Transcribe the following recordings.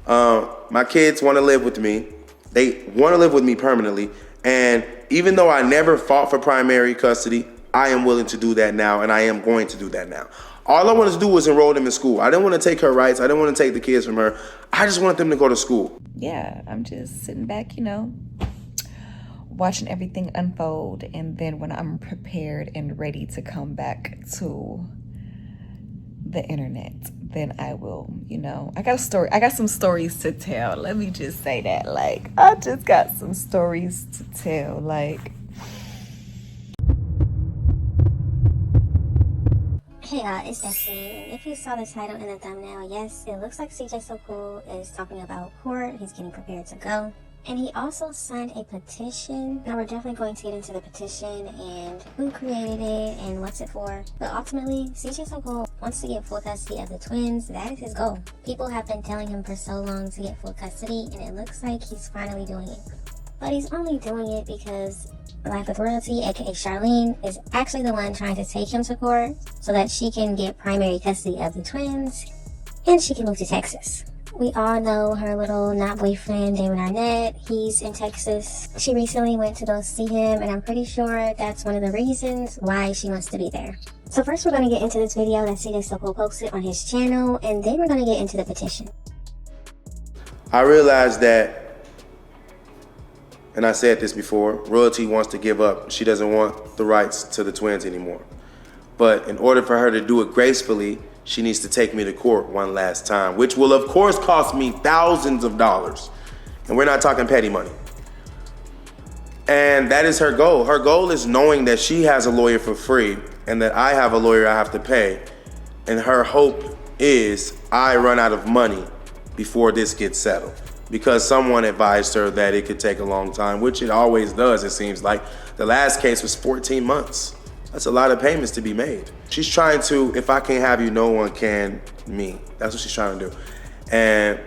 My kids want to live with me. They want to live with me permanently. And even though I never fought for primary custody, I am willing to do that now, and I am going to do that now. All I wanted to do was enroll them in school. I didn't want to take her rights. I didn't want to take the kids from her. I just wanted them to go to school. Yeah, I'm just sitting back, watching everything unfold. And then when I'm prepared and ready to come back to the internet, then I will, I got a story. I got some stories to tell. Let me just say that. I just got some stories to tell. Hey y'all, it's Destiny. If you saw the title in the thumbnail, yes, it looks like CJ So Cool is talking about court. He's getting prepared to go. And he also signed a petition. Now we're definitely going to get into the petition and who created it and what's it for. But ultimately, CJ So Cool wants to get full custody of the twins. That is his goal. People have been telling him for so long to get full custody, and it looks like he's finally doing it. But he's only doing it because Life with Royalty, aka Charlene, is actually the one trying to take him to court so that she can get primary custody of the twins and she can move to Texas. We all know her little not boyfriend, David Arnett. He's in Texas. She recently went to go see him, and I'm pretty sure that's one of the reasons why she wants to be there. So first we're going to get into this video that CJ So Cool posted on his channel, and then we're going to get into the petition. I realized that, and I said this before, Royalty wants to give up. She doesn't want the rights to the twins anymore. But in order for her to do it gracefully, she needs to take me to court one last time, which will of course cost me thousands of dollars. And we're not talking petty money. And that is her goal. Her goal is knowing that she has a lawyer for free and that I have a lawyer I have to pay. And her hope is I run out of money before this gets settled, because someone advised her that it could take a long time, which it always does, it seems like. The last case was 14 months. That's a lot of payments to be made. She's trying to, if I can't have you, no one can me. That's what she's trying to do. And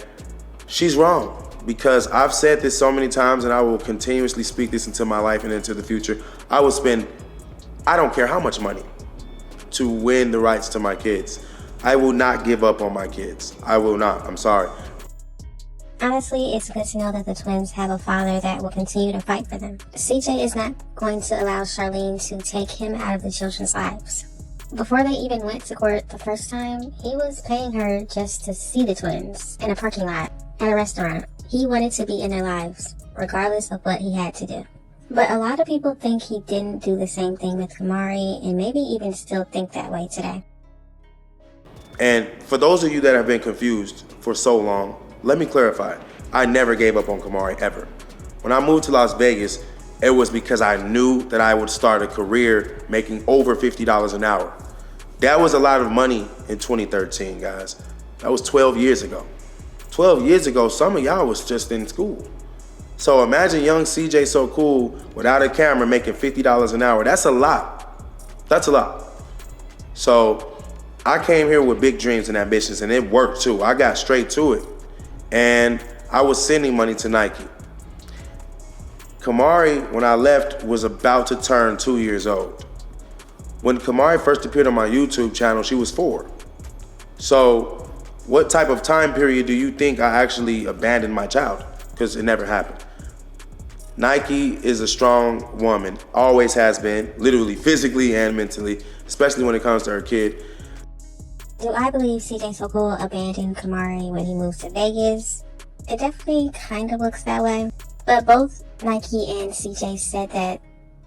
she's wrong, because I've said this so many times, and I will continuously speak this into my life and into the future. I will spend, I don't care how much money, to win the rights to my kids. I will not give up on my kids. I will not. I'm sorry. Honestly, it's good to know that the twins have a father that will continue to fight for them. CJ is not going to allow Charlene to take him out of the children's lives. Before they even went to court the first time, he was paying her just to see the twins in a parking lot, at a restaurant. He wanted to be in their lives, regardless of what he had to do. But a lot of people think he didn't do the same thing with Kamari, and maybe even still think that way today. And for those of you that have been confused for so long, let me clarify. I never gave up on Kamari, ever. When I moved to Las Vegas, it was because I knew that I would start a career making over $50 an hour. That was a lot of money in 2013, guys. That was 12 years ago. 12 years ago, some of y'all was just in school. So imagine young CJ So Cool without a camera making $50 an hour. That's a lot. That's a lot. So I came here with big dreams and ambitions, and it worked too. I got straight to it. And I was sending money to Nike. Kamari, when I left, was about to turn 2 years old. When Kamari first appeared on my YouTube channel, she was 4. So what type of time period do you think I actually abandoned my child? Because it never happened. Nike is a strong woman, always has been, literally, physically and mentally, especially when it comes to her kid. Do I believe CJ So Cool abandoned Kamari when he moved to Vegas? It definitely kind of looks that way. But both Nike and CJ said that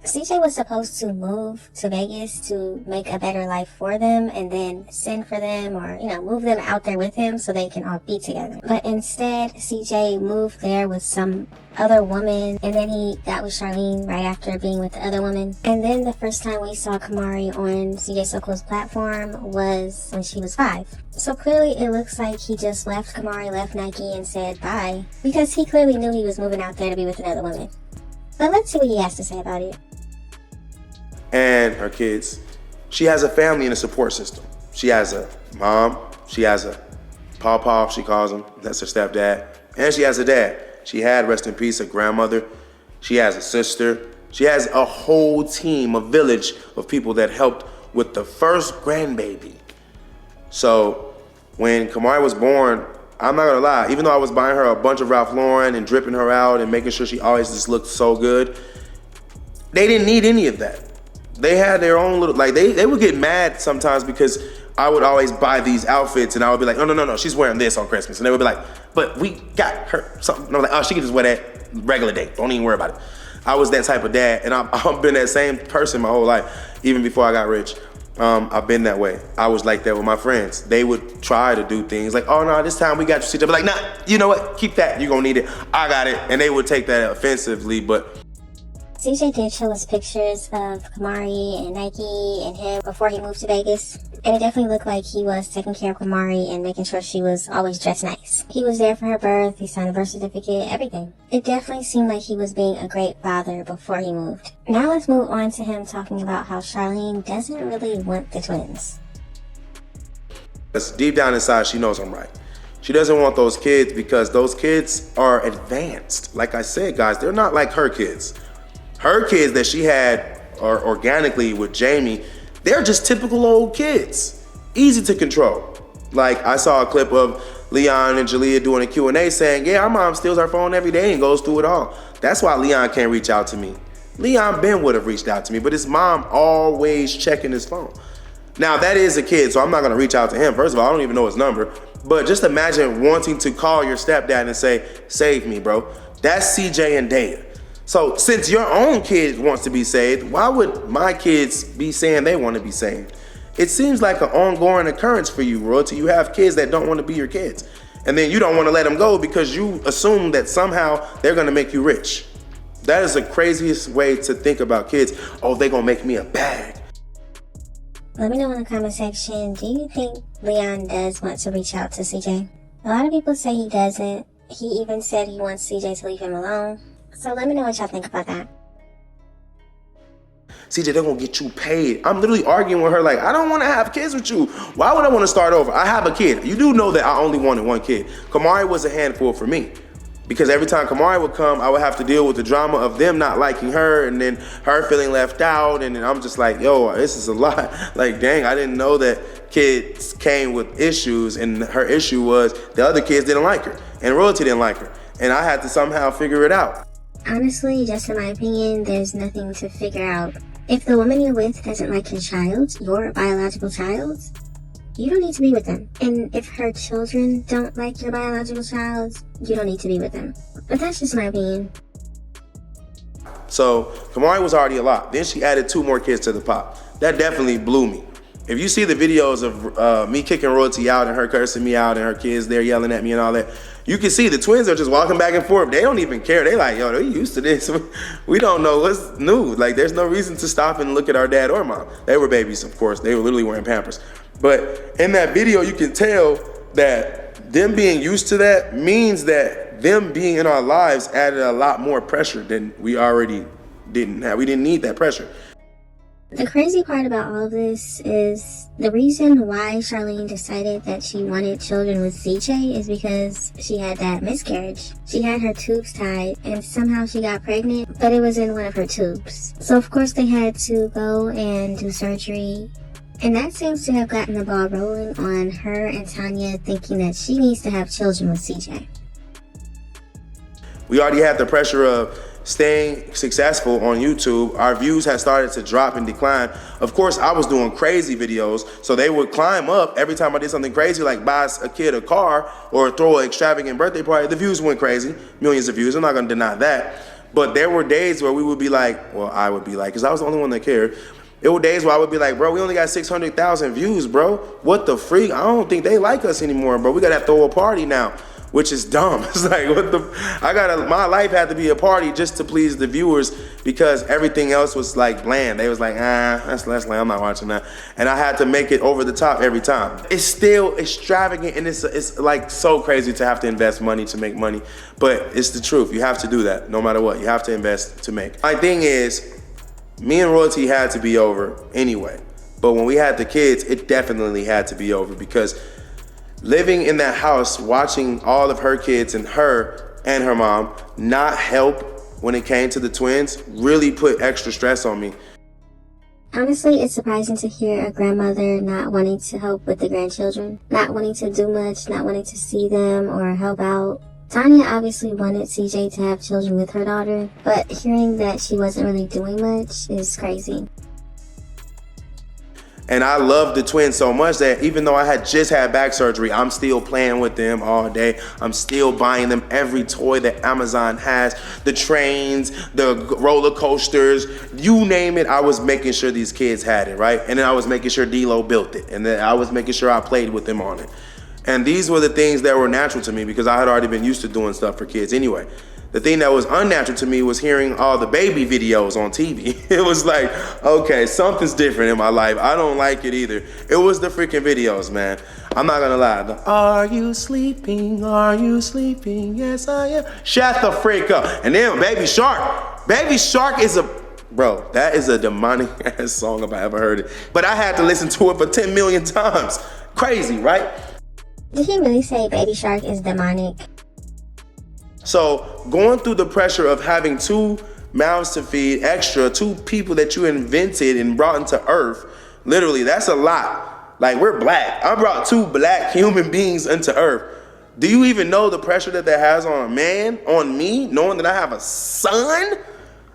CJ was supposed to move to Vegas to make a better life for them and then send for them or, move them out there with him so they can all be together. But instead, CJ moved there with some other woman, and then he got with Charlene right after being with the other woman. And then the first time we saw Kamari on CJ So Cool's platform was when she was 5. So clearly it looks like he just left Kamari, left Nike, and said bye, because he clearly knew he was moving out there to be with another woman. But let's see what he has to say about it. And her kids. She has a family and a support system. She has a mom, she has a pawpaw, she calls him, that's her stepdad, and she has a dad. She had, rest in peace, a grandmother. She has a sister. She has a whole team, a village of people that helped with the first grandbaby. So when Kamari was born, I'm not gonna lie, even though I was buying her a bunch of Ralph Lauren and dripping her out and making sure she always just looked so good, they didn't need any of that. They had their own little, like, they would get mad sometimes because I would always buy these outfits and I would be like, no, she's wearing this on Christmas. And they would be like, but we got her something. And I was like, oh, she can just wear that regular day. Don't even worry about it. I was that type of dad, and I've been that same person my whole life, even before I got rich. I've been that way. I was like that with my friends. They would try to do things like, oh no, this time we got you. I'd be like, nah, you know what? Keep that. You're gonna need it. I got it. And they would take that offensively, but CJ did show us pictures of Kamari and Nike and him before he moved to Vegas. And it definitely looked like he was taking care of Kamari and making sure she was always dressed nice. He was there for her birth, he signed a birth certificate, everything. It definitely seemed like he was being a great father before he moved. Now let's move on to him talking about how Charlene doesn't really want the twins. Deep down inside, she knows I'm right. She doesn't want those kids because those kids are advanced. Like I said, guys, they're not like her kids. Her kids that she had organically with Jamie, they're just typical old kids, easy to control. Like, I saw a clip of Leon and Jalea doing a Q&A saying, yeah, our mom steals our phone every day and goes through it all. That's why Leon can't reach out to me. Leon Ben would have reached out to me, but his mom always checking his phone. Now, that is a kid, so I'm not gonna reach out to him. First of all, I don't even know his number, but just imagine wanting to call your stepdad and say, save me, bro. That's CJ and Daya. So since your own kid wants to be saved, why would my kids be saying they want to be saved? It seems like an ongoing occurrence for you, Royalty. You have kids that don't want to be your kids. And then you don't want to let them go because you assume that somehow they're going to make you rich. That is the craziest way to think about kids. Oh, they're going to make me a bag. Let me know in the comment section, do you think Leon does want to reach out to CJ? A lot of people say he doesn't. He even said he wants CJ to leave him alone. So let me know what y'all think about that. CJ, they're gonna get you paid. I'm literally arguing with her like, I don't wanna have kids with you. Why would I wanna start over? I have a kid. You do know that I only wanted one kid. Kamari was a handful for me. Because every time Kamari would come, I would have to deal with the drama of them not liking her and then her feeling left out. And then I'm just like, yo, this is a lot. Like, dang, I didn't know that kids came with issues, and her issue was the other kids didn't like her and Royalty didn't like her. And I had to somehow figure it out. Honestly, just in my opinion, there's nothing to figure out. If the woman you're with doesn't like your child, your biological child, you don't need to be with them. And if her children don't like your biological child, you don't need to be with them. But that's just my opinion. So Kamari was already a lot. Then she added 2 more kids to the pot. That definitely blew me. If you see the videos of me kicking Royalty out and her cursing me out and her kids there yelling at me and all that, you can see the twins are just walking back and forth. They don't even care. They like, yo, they're used to this. We don't know what's new. Like, there's no reason to stop and look at our dad or mom. They were babies, of course. They were literally wearing Pampers. But in that video, you can tell that them being used to that means that them being in our lives added a lot more pressure than we already didn't have. We didn't need that pressure. The crazy part about all of this is the reason why Charlene decided that she wanted children with CJ is because she had that miscarriage. She had her tubes tied and somehow she got pregnant, but it was in one of her tubes. So of course they had to go and do surgery. And that seems to have gotten the ball rolling on her and Tanya thinking that she needs to have children with CJ. We already had the pressure of staying successful on YouTube. Our views had started to drop and decline. Of course, I was doing crazy videos, so they would climb up every time I did something crazy, like buy a kid a car or throw an extravagant birthday party. The views went crazy, millions of views. I'm not gonna deny that. But there were days where we would be like, well, I would be like, because I was the only one that cared. There were days where I would be like, bro, we only got 600,000 views, bro. What the freak? I don't think they like us anymore, bro. We gotta throw a party now. Which is dumb. It's like, my life had to be a party just to please the viewers because everything else was like bland. They was like, that's lame, I'm not watching that. And I had to make it over the top every time. It's still extravagant and it's like so crazy to have to invest money to make money, but it's the truth. You have to do that no matter what. You have to invest to make. My thing is, me and Royalty had to be over anyway. But when we had the kids, it definitely had to be over because living in that house, watching all of her kids and her mom not help when it came to the twins really put extra stress on me. Honestly, it's surprising to hear a grandmother not wanting to help with the grandchildren, not wanting to do much, not wanting to see them or help out. Tanya obviously wanted CJ to have children with her daughter, but hearing that she wasn't really doing much is crazy. And I love the twins so much that even though I had just had back surgery, I'm still playing with them all day. I'm still buying them every toy that Amazon has, the trains, the roller coasters, you name it. I was making sure these kids had it, right? And then I was making sure D-Lo built it. And then I was making sure I played with them on it. And these were the things that were natural to me because I had already been used to doing stuff for kids anyway. The thing that was unnatural to me was hearing all the baby videos on TV. It was like, okay, something's different in my life. I don't like it either. It was the freaking videos, man. I'm not gonna lie. Are you sleeping? Are you sleeping? Yes, I am. Shut the freak up. And then Baby Shark. Baby Shark is bro, that is a demonic ass song if I ever heard it. But I had to listen to it for 10 million times. Crazy, right? Did he really say Baby Shark is demonic? So going through the pressure of having 2 mouths to feed extra, 2 people that you invented and brought into earth, literally, that's a lot. Like, we're black. I brought 2 black human beings into earth. Do you even know the pressure that has on a man, on me, knowing that I have a son?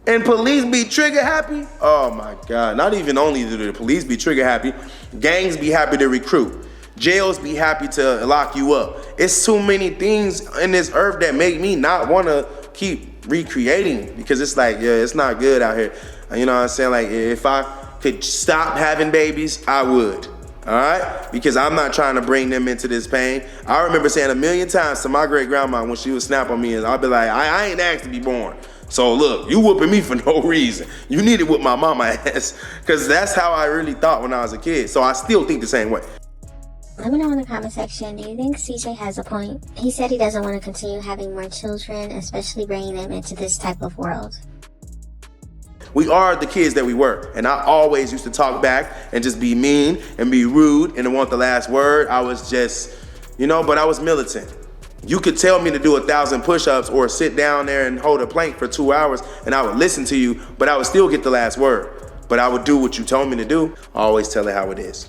And police be trigger happy? Oh my God. Not even only do the police be trigger happy, gangs be happy to recruit. Jails be happy to lock you up. It's too many things in this earth that make me not want to keep recreating because it's like, yeah, it's not good out here. You know what I'm saying? Like, if I could stop having babies, I would. All right? Because I'm not trying to bring them into this pain. I remember saying a million times to my great grandma when she would snap on me, and I'd be like, I ain't asked to be born. So look, you whooping me for no reason. You need to whoop my mama ass because that's how I really thought when I was a kid. So I still think the same way. Let me know in the comment section, do you think CJ has a point? He said he doesn't want to continue having more children, especially bringing them into this type of world. We are the kids that we were. And I always used to talk back and just be mean and be rude and want the last word. I was just, but I was militant. You could tell me to do 1,000 push-ups or sit down there and hold a plank for 2 hours and I would listen to you, but I would still get the last word. But I would do what you told me to do. I always tell it how it is.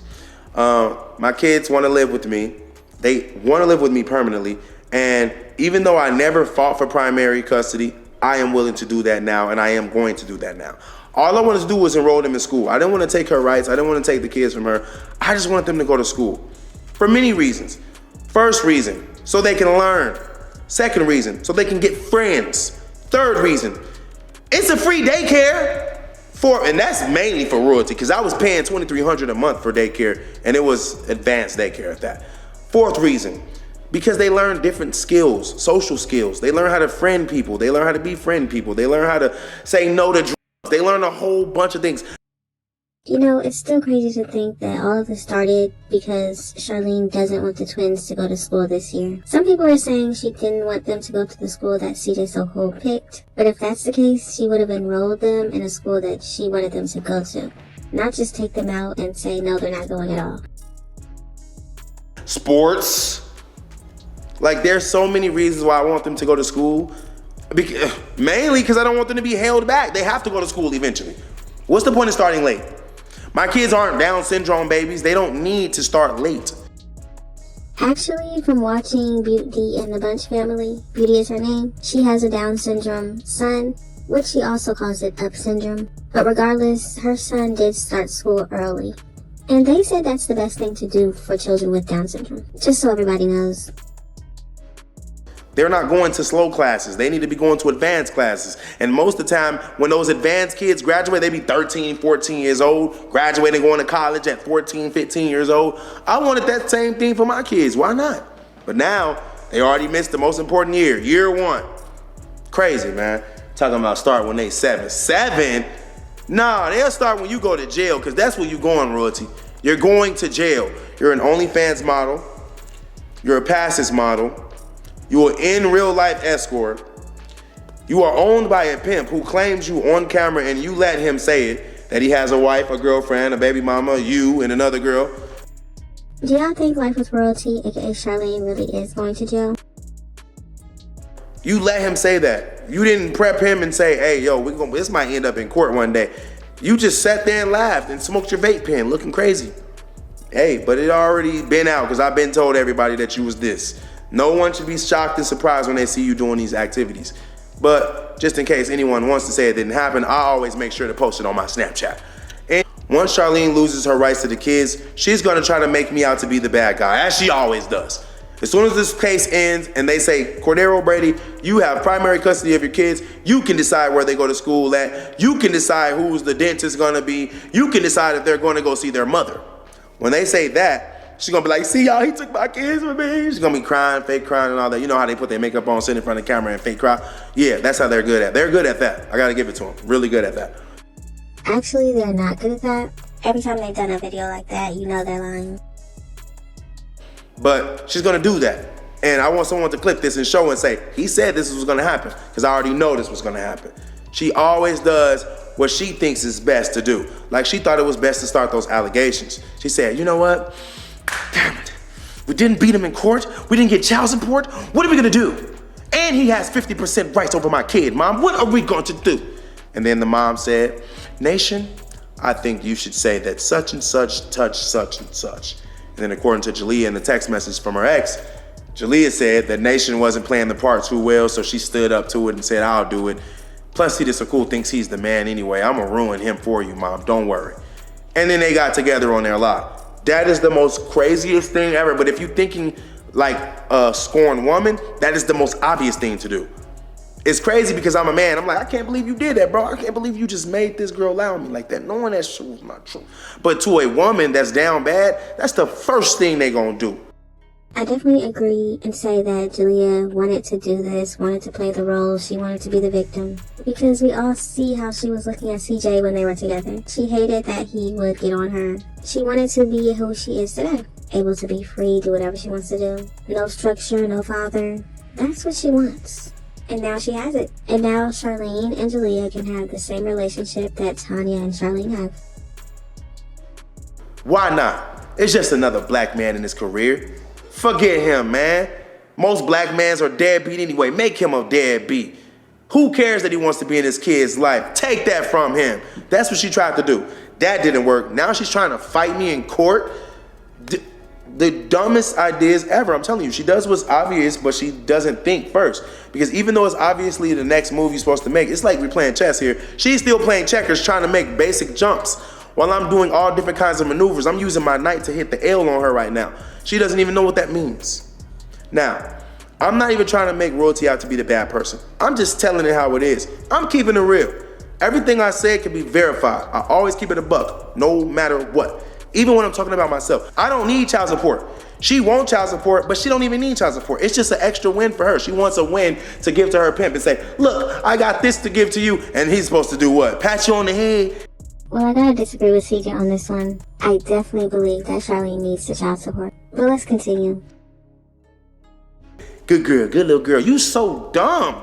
My kids want to live with me. They want to live with me permanently. And even though I never fought for primary custody, I am willing to do that now, and I am going to do that now. All I wanted to do was enroll them in school. I didn't want to take her rights. I didn't want to take the kids from her. I just wanted them to go to school for many reasons. First reason, so they can learn. Second reason, so they can get friends. Third reason, it's a free daycare. And that's mainly for royalty, because I was paying $2,300 a month for daycare, and it was advanced daycare at that. Fourth reason, because they learn different skills, social skills. They learn how to friend people. They learn how to befriend people. They learn how to say no to drugs. They learn a whole bunch of things. It's still crazy to think that all of this started because Charlene doesn't want the twins to go to school this year. Some people are saying she didn't want them to go to the school that CJ So Cool picked. But if that's the case, she would have enrolled them in a school that she wanted them to go to. Not just take them out and say, no, they're not going at all. Sports. Like, there's so many reasons why I want them to go to school. Mainly because I don't want them to be held back. They have to go to school eventually. What's the point of starting late? My kids aren't Down syndrome babies. They don't need to start late. Actually, from watching Beauty and the Bunch family, Beauty is her name, she has a Down syndrome son, which she also calls it Up syndrome. But regardless, her son did start school early. And they said that's the best thing to do for children with Down syndrome, just so everybody knows. They're not going to slow classes. They need to be going to advanced classes. And most of the time, when those advanced kids graduate, they be 13, 14 years old, graduating, going to college at 14, 15 years old. I wanted that same thing for my kids. Why not? But now, they already missed the most important year, year 1. Crazy, man. Talking about start when they 7. 7? Nah, they'll start when you go to jail, because that's where you're going, royalty. You're going to jail. You're an OnlyFans model. You're a Passes model. You are in real life escort. You are owned by a pimp who claims you on camera and you let him say it, that he has a wife, a girlfriend, a baby mama, you, and another girl. Do y'all think Life with Royalty, aka Charlene, really is going to jail? You let him say that. You didn't prep him and say, hey, yo, this might end up in court one day. You just sat there and laughed and smoked your vape pen looking crazy. Hey, but it already been out because I've been told everybody that you was this. No one should be shocked and surprised when they see you doing these activities. But just in case anyone wants to say it didn't happen, I always make sure to post it on my Snapchat. And once Charlene loses her rights to the kids, she's gonna try to make me out to be the bad guy, as she always does. As soon as this case ends and they say, Cordero Brady, you have primary custody of your kids, you can decide where they go to school at, you can decide who's the dentist gonna be, you can decide if they're gonna go see their mother. When they say that, she's gonna be like, see y'all, he took my kids from me. She's gonna be crying, fake crying and all that. You know how they put their makeup on, sit in front of the camera and fake cry? Yeah, that's how they're good at. They're good at that. I gotta give it to them. Really good at that. Actually, they're not good at that. Every time they've done a video like that, you know they're lying. But she's gonna do that. And I want someone to clip this and show and say, he said this was gonna happen, because I already know this was gonna happen. She always does what she thinks is best to do. Like she thought it was best to start those allegations. She said, you know what? Damn it. We didn't beat him in court. We didn't get child support. What are we gonna do? And he has 50% rights over my kid, Mom. What are we going to do? And then the mom said, Nation, I think you should say that such and such touched such and such. And then according to Jalea in the text message from her ex, Jalea said that Nation wasn't playing the part too well, so she stood up to it and said, I'll do it. Plus, he just so cool thinks he's the man anyway. I'm gonna ruin him for you, Mom, don't worry. And then they got together on their lie. That is the most craziest thing ever, but if you're thinking like a scorned woman, that is the most obvious thing to do. It's crazy because I'm a man. I'm like, I can't believe you did that, bro. I can't believe you just made this girl lie on me like that, knowing that shit was not true. But to a woman that's down bad, that's the first thing they gonna do. I definitely agree and say that Jalea wanted to do this, wanted to play the role. She wanted to be the victim. Because we all see how she was looking at CJ when they were together. She hated that he would get on her. She wanted to be who she is today. Able to be free, do whatever she wants to do. No structure, no father. That's what she wants. And now she has it. And now Charlene and Jalea can have the same relationship that Tanya and Charlene have. Why not? It's just another black man in his career. Forget him, man. Most black mans are deadbeat anyway. Make him a deadbeat. Who cares that he wants to be in his kid's life? Take that from him. That's what she tried to do. That didn't work. Now she's trying to fight me in court. The dumbest ideas ever. I'm telling you, she does what's obvious, but she doesn't think first. Because even though it's obviously the next move you're supposed to make, it's like we're playing chess here. She's still playing checkers, trying to make basic jumps. While I'm doing all different kinds of maneuvers, I'm using my knight to hit the L on her right now. She doesn't even know what that means. Now, I'm not even trying to make royalty out to be the bad person. I'm just telling it how it is. I'm keeping it real. Everything I say can be verified. I always keep it a buck, no matter what. Even when I'm talking about myself. I don't need child support. She wants child support, but she don't even need child support. It's just an extra win for her. She wants a win to give to her pimp and say, look, I got this to give to you. And he's supposed to do what? Pat you on the head? Well, I gotta disagree with CJ on this one. I definitely believe that Charlene needs the child support. But let's continue. Good girl, good little girl. You so dumb.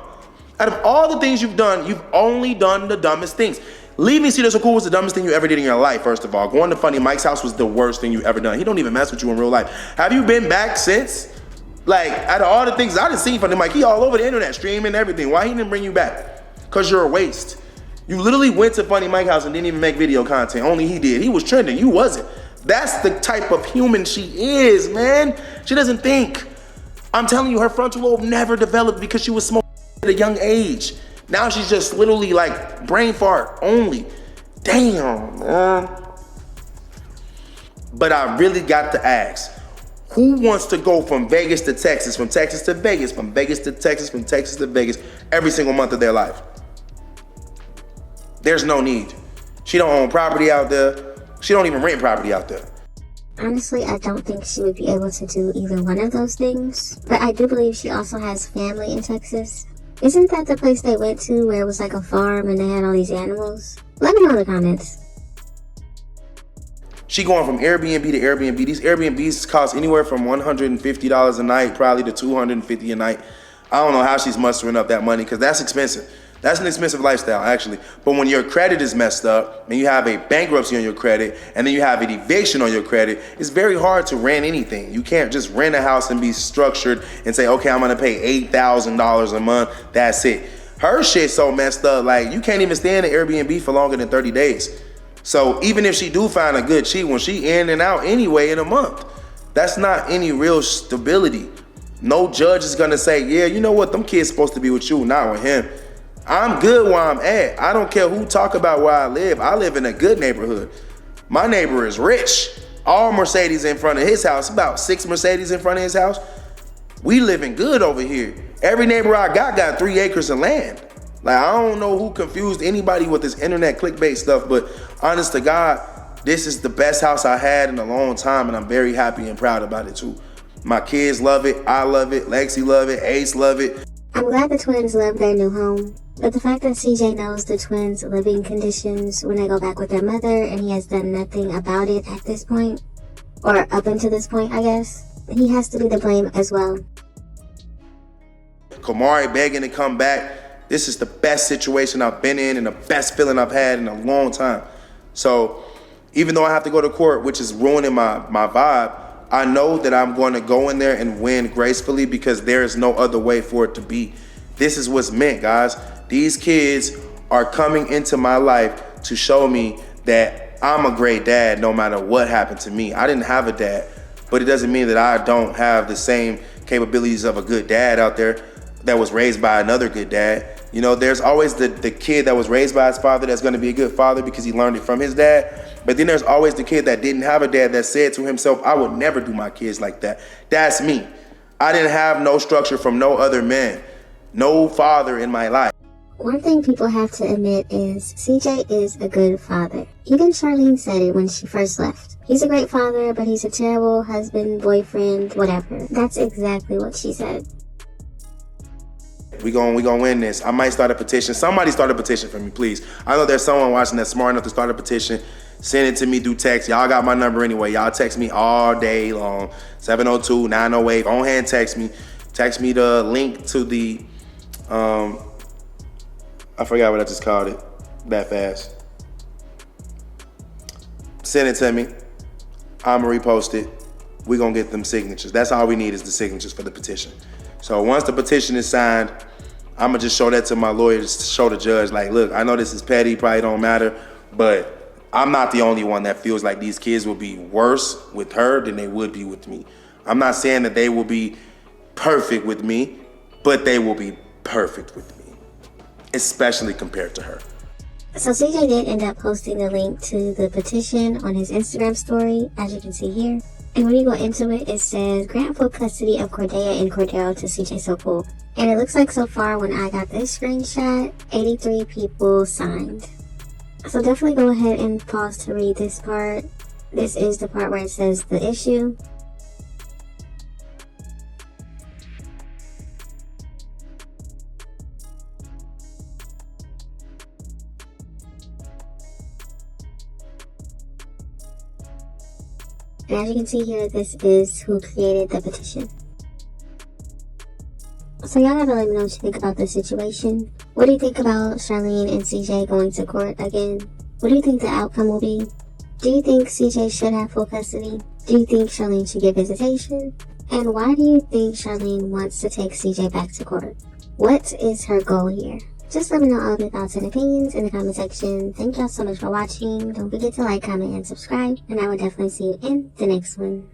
Out of all the things you've done, you've only done the dumbest things. Leaving Cedar So Cool was the dumbest thing you ever did in your life, first of all. Going to Funny Mike's house was the worst thing you ever done. He don't even mess with you in real life. Have you been back since? Like, out of all the things I done seen Funny Mike, he all over the internet, streaming everything. Why he didn't bring you back? Because you're a waste. You literally went to Funny Mike's house and didn't even make video content. Only he did. He was trending. You wasn't. That's the type of human she is, man. She doesn't think. I'm telling you, her frontal lobe never developed because she was smoking at a young age. Now she's just literally like brain fart only. Damn, man. But I really got to ask, who wants to go from Vegas to Texas, from Texas to Vegas, from Vegas to Texas, from Texas to Vegas every single month of their life? There's no need. She don't own property out there. She don't even rent property out there. Honestly, I don't think she would be able to do either one of those things. But I do believe she also has family in Texas. Isn't that the place they went to where it was like a farm and they had all these animals? Let me know in the comments. She going from Airbnb to Airbnb. These Airbnbs cost anywhere from $150 a night, probably to $250 a night. I don't know how she's mustering up that money because that's expensive. That's an expensive lifestyle, actually. But when your credit is messed up and you have a bankruptcy on your credit and then you have an eviction on your credit, it's very hard to rent anything. You can't just rent a house and be structured and say, okay, I'm gonna pay $8,000 a month, that's it. Her shit's so messed up, like you can't even stay in an Airbnb for longer than 30 days. So even if she do find a good cheat, when she in and out anyway in a month, that's not any real stability. No judge is gonna say, yeah, you know what, them kids supposed to be with you, not with him. I'm good where I'm at. I don't care who talk about where I live. I live in a good neighborhood. My neighbor is rich. All Mercedes in front of his house, about 6 Mercedes in front of his house. We living good over here. Every neighbor I got 3 acres of land. Like, I don't know who confused anybody with this internet clickbait stuff, but honest to God, this is the best house I had in a long time, and I'm very happy and proud about it too. My kids love it, I love it, Lexi love it, Ace love it. I'm glad the twins love their new home, but the fact that CJ knows the twins' living conditions when they go back with their mother and he has done nothing about it at this point, or up until this point, I guess, he has to be the blame as well. Kamari begging to come back. This is the best situation I've been in and the best feeling I've had in a long time. So even though I have to go to court, which is ruining my vibe, I know that I'm going to go in there and win gracefully because there is no other way for it to be. This is what's meant, guys. These kids are coming into my life to show me that I'm a great dad no matter what happened to me. I didn't have a dad, but it doesn't mean that I don't have the same capabilities of a good dad out there that was raised by another good dad. You know, there's always the kid that was raised by his father that's going to be a good father because he learned it from his dad. But then there's always the kid that didn't have a dad that said to himself, I would never do my kids like that. That's me. I didn't have no structure from no other man, no father in my life. One thing people have to admit is CJ is a good father. Even Charlene said it when she first left. He's a great father, but he's a terrible husband, boyfriend, whatever. That's exactly what she said. We gonna win this. I might start a petition. Somebody start a petition for me, please. I know there's someone watching that's smart enough to start a petition. Send it to me through text. Y'all got my number anyway. Y'all text me all day long. 702-908. On hand text me. Text me the link to the, I forgot what I just called it that fast. Send it to me. I'ma repost it. We gonna get them signatures. That's all we need is the signatures for the petition. So once the petition is signed, I'm gonna just show that to my lawyers, show the judge, like, look, I know this is petty, probably don't matter, but I'm not the only one that feels like these kids will be worse with her than they would be with me. I'm not saying that they will be perfect with me, but they will be perfect with me, especially compared to her. So CJ did end up posting the link to the petition on his Instagram story, as you can see here. And when you go into it, it says, grant full custody of Cordelia and Cordero to CJ So Cool. And it looks like so far when I got this screenshot, 83 people signed. So definitely go ahead and pause to read this part. This is the part where it says the issue. And as you can see here, this is who created the petition. So y'all gotta let me know what you think about this situation. What do you think about Charlene and CJ going to court again? What do you think the outcome will be? Do you think CJ should have full custody? Do you think Charlene should get visitation? And why do you think Charlene wants to take CJ back to court? What is her goal here? Just let me know all of your thoughts and opinions in the comment section. Thank y'all so much for watching. Don't forget to like, comment, and subscribe. And I will definitely see you in the next one.